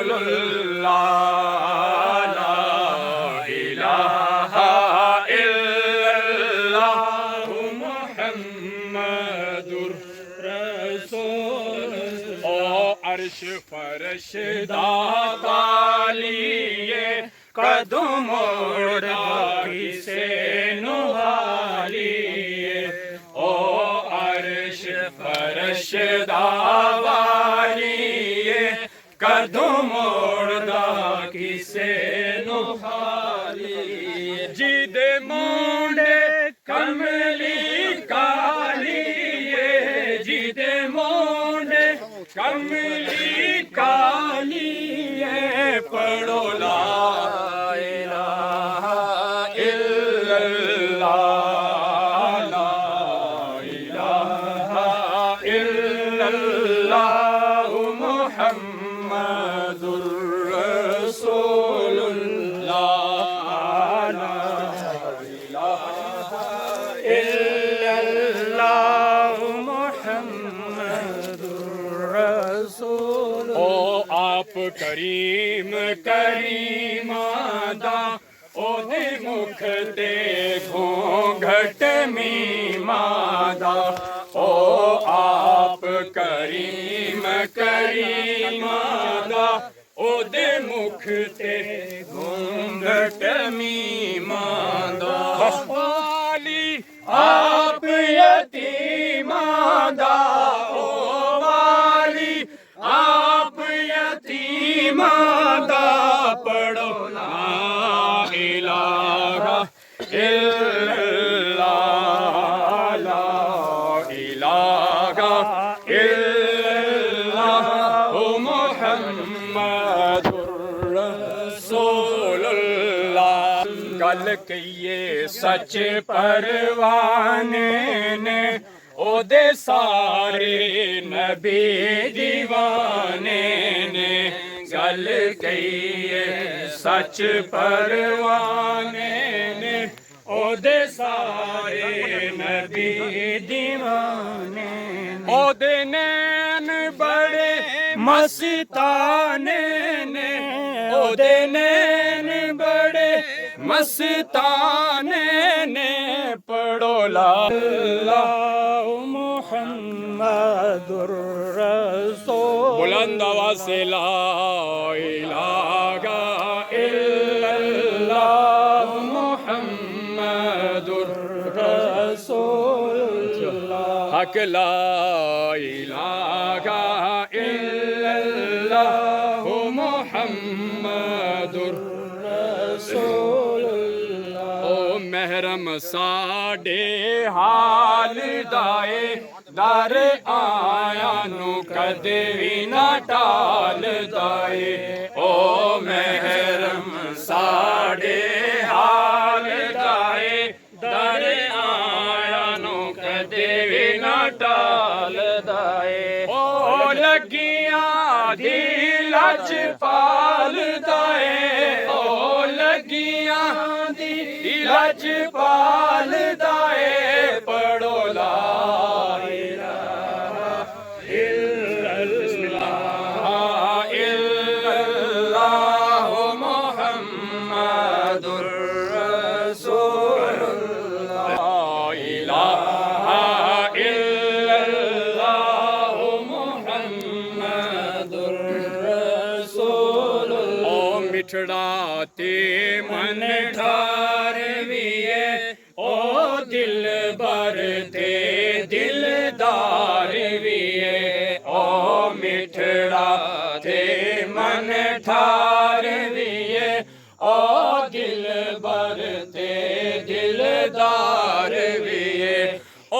रसूलुल्लाह ला इलाहा इल्लल्लाह मुहम्मदुर रसूलुल्लाह। ओ अर्श फरश दातालिए कदम मोड़ा किसे नुहालिए। ओ अर्श फरश दावालिए कदम मोड़ा किसे नुहालिए। जिदे मुंडे कमली कालिए जिदे मुंडे कमली कालिए पढ़ो ला इलाहा इल्लल्लाह ला इलाहा इल्लल्लाह मुहम्मदुर रसूलुल्लाह ला इलाहा इल्लल्लाह मुहम्मदुर रसूल। ओ आप करीम करीमादा ओदे मुख ते घूंघट मीमादा। ओ आप करीम करीमादा ओदे मुख ते घूंघट मीमादा। वाली आप यतीमादा ओ वाली आप यतीमादा पढ़ो ला इलाहा इल्लल्लाह ला इलाहा इल्लल्लाह मुहम्मदुर रसूलुल्लाह। गल कहिए सच परवाने ने ओदे सारे नबी दीवाने ने। गल कहिए सच परवाने ने ओदे सारे नबी दीवाने। ओदे नैन बड़े मस्ताने ने ओदे नैन बड़े मस्ताने ने पढ़ो ला मुहम्मदुर रसूल। बुलंद आवाज से ला इलाहा इल्लल्लाह मुहम्मदुर रसूलुल्लाह। हक ला इलाहा इल्लल्लाह मुहम्मदुर रसूलुल्लाह। ओ महरम साडे हाल दाए दर आया नु कदे भी ना टाल दाए। ओ महरम साडे हाल दाए दर आया नु कदे भी ना टाल दाए। ओ लगिया दी लजपाल दाए ओ लगिया दी लजपाल दाए पढ़ो ला इलाहा इल्लल्लाह इल्लल्लाह मुहम्मदुर रसूलुल्लाह। इलाहा इल्लल्लाह मुहम्मदुर रसूलुल्लाह। ओ मिठड़ा ते मन ठारविए ओ दिल बर ते दिलदार विए। ओ मिठड़ा ते मन ठारविए ओ दिल बर ते दिलदार विए। ओ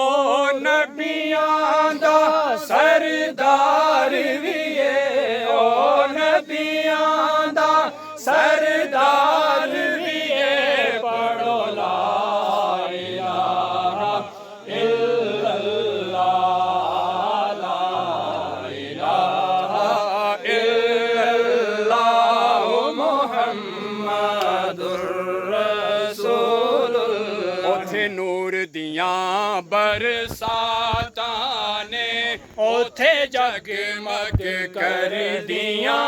नबियां दा सरदार विए ओ नबियां दा सरदार विए पढ़ो ला इलाहा इल्लल्लाह ला इलाहा इल्लल्लाह मुहम्मदुर रसूलुल्लाह। ओथे नूर दियां बरसातां ने ओथे जगमग कर दियां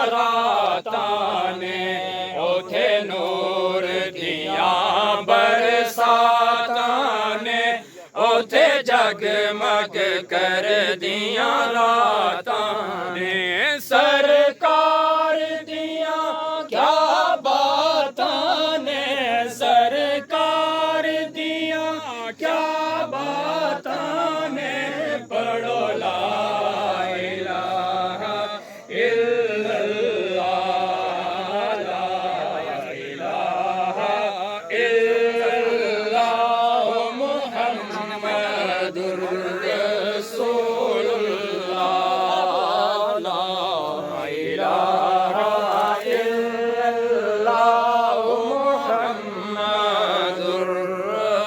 जगमग कर दिया रातां ने सरकार दिया क्या बातां ने सरकार दिया क्या बातां ने पढ़ो ला इलाहा इल्लल्लाह ला इलाहा इल्लल्लाह मुहम्मदुर रसूलुल्लाह ला इलाहा इल्लल्लाह मुहम्मदुर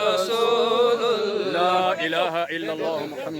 रसूलुल्लाह ला इलाहा इल्लल्लाह मुहम्मद